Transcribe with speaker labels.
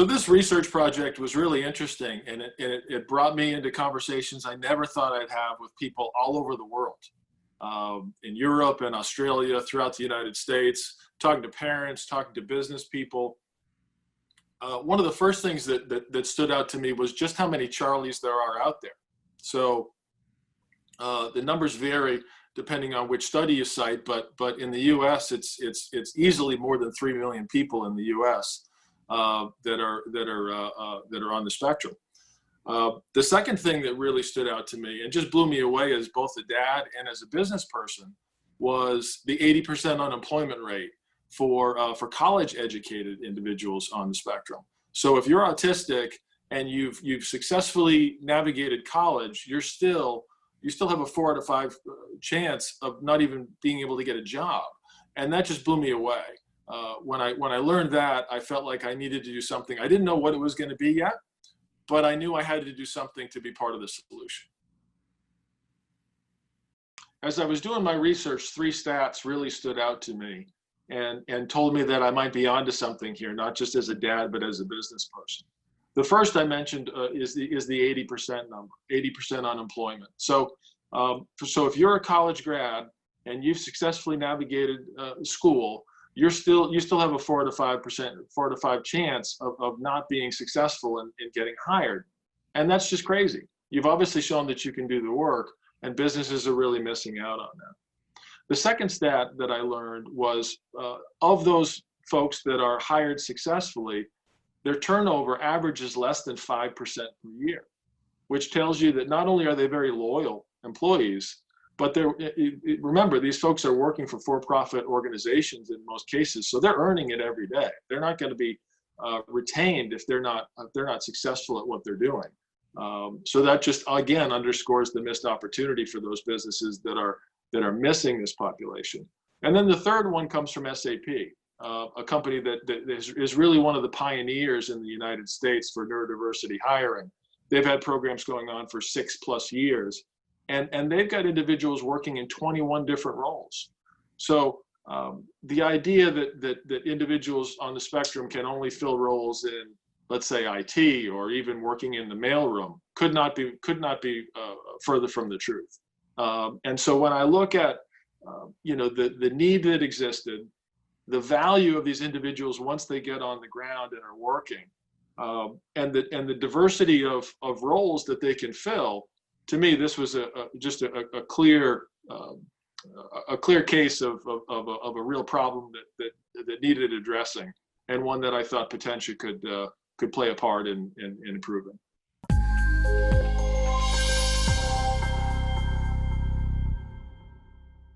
Speaker 1: So this research project was really interesting, and it brought me into conversations I never thought I'd have with people all over the world, in Europe and Australia, throughout the United States, talking to parents, talking to business people. One of the first things that stood out to me was just how many Charlies there are out there. So the numbers vary depending on which study you cite, but in the U.S. it's easily more than 3 million people in the U.S. that are on the spectrum. The second thing that really stood out to me and just blew me away as both a dad and as a business person was the 80% unemployment rate for college-educated individuals on the spectrum. So if you're autistic and you've successfully navigated college, you still have a 4 out of 5 chance of not even being able to get a job, and that just blew me away. When I learned that, I felt like I needed to do something. I didn't know what it was going to be yet, but I knew I had to do something to be part of the solution. As I was doing my research, 3 stats really stood out to me and told me that I might be onto something here, not just as a dad, but as a business person. The first I mentioned is the 80% number, 80% unemployment. So if you're a college grad and you've successfully navigated school, you still have a 4 to 5 chance of not being successful in getting hired. And that's just crazy. You've obviously shown that you can do the work, and businesses are really missing out on that. The second stat that I learned was of those folks that are hired successfully, their turnover averages less than 5% per year, which tells you that not only are they very loyal employees, but remember, these folks are working for for-profit organizations in most cases, so they're earning it every day. They're not going to be retained if they're not successful at what they're doing. So that just again underscores the missed opportunity for those businesses that are missing this population. And then the third one comes from SAP, a company that is really one of the pioneers in the United States for neurodiversity hiring. They've had programs going on for 6+ years. And they've got individuals working in 21 different roles. So the idea that individuals on the spectrum can only fill roles in, let's say, IT or even working in the mailroom could not be further from the truth. And so when I look at the need that existed, the value of these individuals once they get on the ground and are working, and the diversity of roles that they can fill. To me, this was just a clear case of a real problem that needed addressing, and one that I thought potentially could play a part in improving.